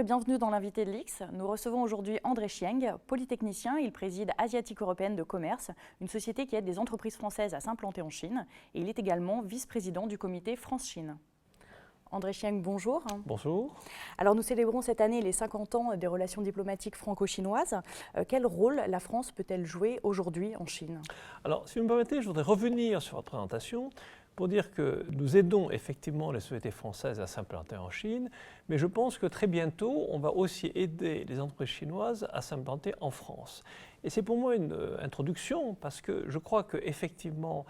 bienvenue dans l'invité de l'X. Nous recevons aujourd'hui André Chieng, polytechnicien. Il préside Asiatique Européenne de Commerce, une société qui aide les entreprises françaises à s'implanter en Chine. Et il est également vice-président du comité France-Chine. André Chieng, bonjour. Bonjour. Alors nous célébrons cette année les 50 ans des relations diplomatiques franco-chinoises. Quel rôle la France peut-elle jouer aujourd'hui en Chine? Alors, si vous me permettez, je voudrais revenir sur votre présentation pour dire que nous aidons effectivement les sociétés françaises à s'implanter en Chine, mais je pense que très bientôt, on va aussi aider les entreprises chinoises à s'implanter en France. Et c'est pour moi une introduction parce que je crois qu'effectivement,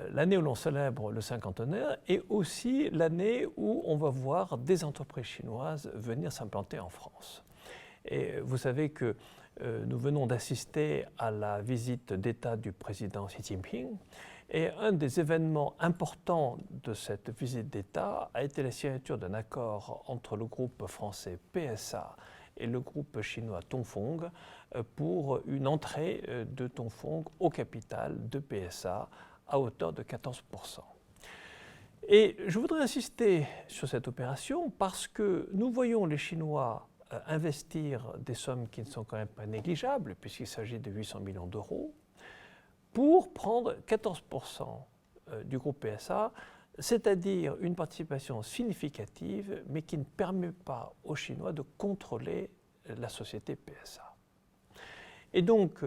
l'année où l'on célèbre le cinquantenaire est aussi l'année où on va voir des entreprises chinoises venir s'implanter en France. Et vous savez que nous venons d'assister à la visite d'État du président Xi Jinping. Et un des événements importants de cette visite d'État a été la signature d'un accord entre le groupe français PSA et le groupe chinois Tongfeng pour une entrée de Tongfeng au capital de PSA à hauteur de 14%. Et je voudrais insister sur cette opération parce que nous voyons les Chinois investir des sommes qui ne sont quand même pas négligeables, puisqu'il s'agit de 800 millions d'euros, pour prendre 14% du groupe PSA, c'est-à-dire une participation significative, mais qui ne permet pas aux Chinois de contrôler la société PSA. Et donc,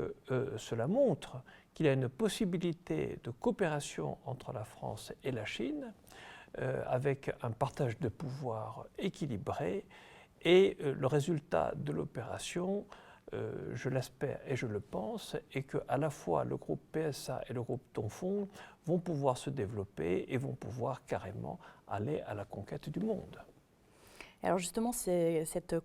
cela montre qu'il y a une possibilité de coopération entre la France et la Chine, avec un partage de pouvoir équilibré, et le résultat de l'opération, je l'espère et je le pense, est qu'à la fois le groupe PSA et le groupe Tongfeng vont pouvoir se développer et vont pouvoir carrément aller à la conquête du monde. Alors justement, cette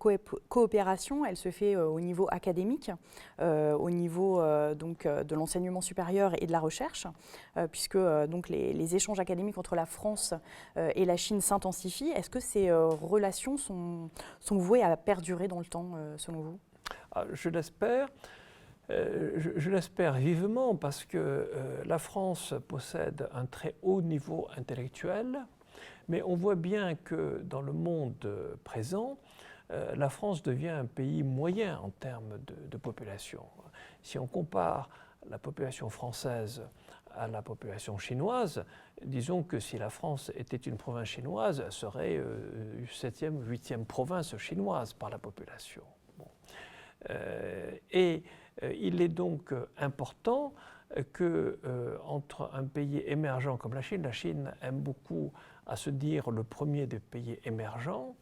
coopération, elle se fait au niveau académique, au niveau de l'enseignement supérieur et de la recherche, puisque donc les échanges académiques entre la France et la Chine s'intensifient. Est-ce que ces relations sont vouées à perdurer dans le temps, selon vous? Je l'espère. Je l'espère vivement parce que la France possède un très haut niveau intellectuel. Mais on voit bien que dans le monde présent, la France devient un pays moyen en termes de population. Si on compare la population française à la population chinoise, disons que si la France était une province chinoise, elle serait 7e ou 8e province chinoise par la population. Bon. Il est donc important qu'entre un pays émergent comme la Chine aime beaucoup à se dire le premier des pays émergents,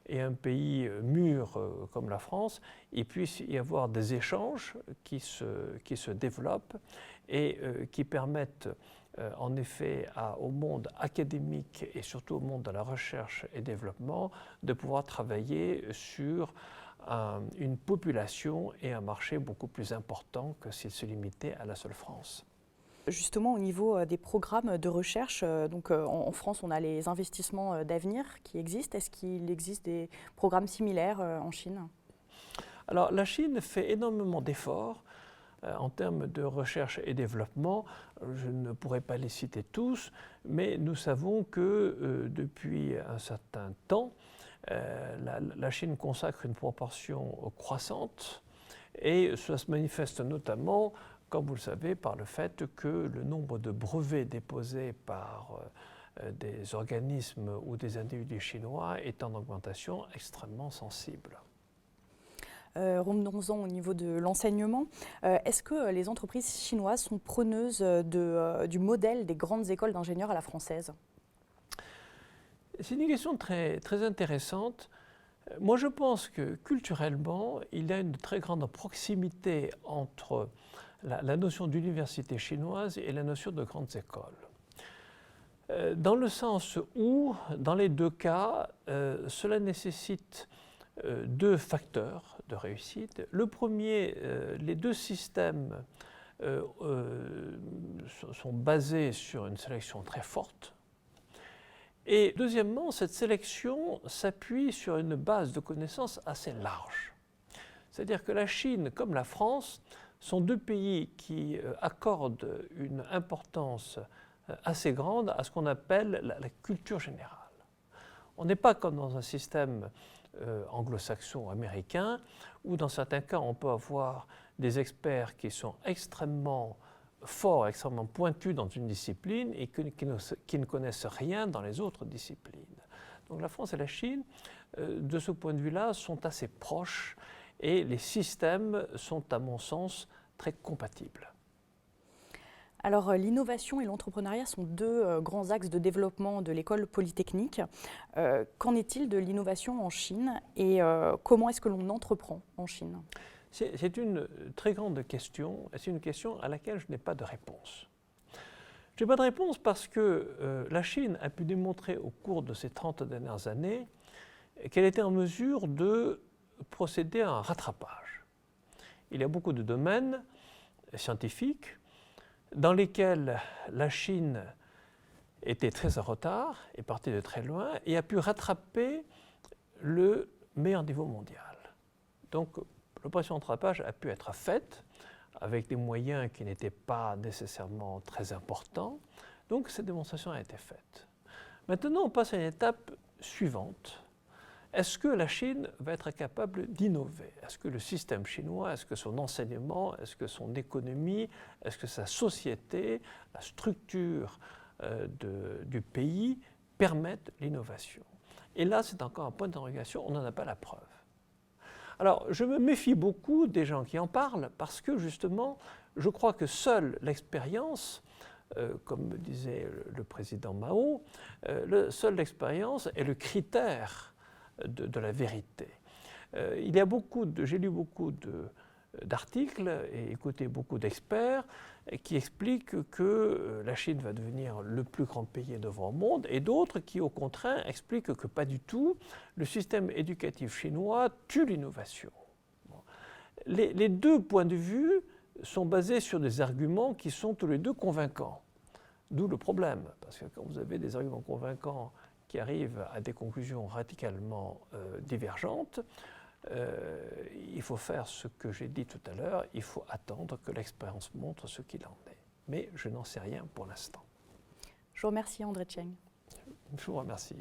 et un pays mûr comme la France, il puisse y avoir des échanges qui se développent et qui permettent en effet au monde académique et surtout au monde de la recherche et développement de pouvoir travailler sur une population et un marché beaucoup plus important que s'il se limitait à la seule France. Justement, au niveau des programmes de recherche, donc en France, on a les investissements d'avenir qui existent. Est-ce qu'il existe des programmes similaires en Chine? Alors, la Chine fait énormément d'efforts en termes de recherche et développement. Je ne pourrais pas les citer tous, mais nous savons que depuis un certain temps, la Chine consacre une proportion croissante et cela se manifeste notamment, comme vous le savez, par le fait que le nombre de brevets déposés par des organismes ou des individus chinois est en augmentation extrêmement sensible. Revenons-en au niveau de l'enseignement. Est-ce que les entreprises chinoises sont preneuses du modèle des grandes écoles d'ingénieurs à la française? C'est une question très, très intéressante. Moi, je pense que culturellement, il y a une très grande proximité entre la notion d'université chinoise et la notion de grandes écoles. Dans le sens où, dans les deux cas, cela nécessite deux facteurs de réussite. Le premier, les deux systèmes sont basés sur une sélection très forte. Et deuxièmement, cette sélection s'appuie sur une base de connaissances assez large. C'est-à-dire que la Chine, comme la France, sont deux pays qui accordent une importance assez grande à ce qu'on appelle la culture générale. On n'est pas comme dans un système anglo-saxon, américain, où dans certains cas, on peut avoir des experts qui sont extrêmement forts, extrêmement pointus dans une discipline et qui ne connaissent rien dans les autres disciplines. Donc la France et la Chine, de ce point de vue-là, sont assez proches et les systèmes sont, à mon sens, très compatibles. Alors, l'innovation et l'entrepreneuriat sont deux grands axes de développement de l'école polytechnique. Qu'en est-il de l'innovation en Chine et comment est-ce que l'on entreprend en Chine? C'est une très grande question et c'est une question à laquelle je n'ai pas de réponse. Je n'ai pas de réponse parce que la Chine a pu démontrer au cours de ces 30 dernières années qu'elle était en mesure de procéder à un rattrapage. Il y a beaucoup de domaines scientifiques dans lesquels la Chine était très en retard, est partie de très loin et a pu rattraper le meilleur niveau mondial. Donc l'opération de rattrapage a pu être faite avec des moyens qui n'étaient pas nécessairement très importants. Donc cette démonstration a été faite. Maintenant, on passe à une étape suivante. Est-ce que la Chine va être capable d'innover? Est-ce que le système chinois, est-ce que son enseignement, est-ce que son économie, est-ce que sa société, la structure du pays permettent l'innovation? Et là, c'est encore un point d'interrogation, on n'en a pas la preuve. Alors, je me méfie beaucoup des gens qui en parlent parce que justement, je crois que seule l'expérience, comme me disait le président Mao, seule l'expérience est le critère de la vérité. J'ai lu beaucoup d'articles et écouté beaucoup d'experts qui expliquent que la Chine va devenir le plus grand pays innovant au monde et d'autres qui, au contraire, expliquent que pas du tout, le système éducatif chinois tue l'innovation. Bon. Les deux points de vue sont basés sur des arguments qui sont tous les deux convaincants. D'où le problème, parce que quand vous avez des arguments convaincants qui arrivent à des conclusions radicalement divergentes, il faut faire ce que j'ai dit tout à l'heure, il faut attendre que l'expérience montre ce qu'il en est. Mais je n'en sais rien pour l'instant. Je vous remercie André Cheng. Je vous remercie.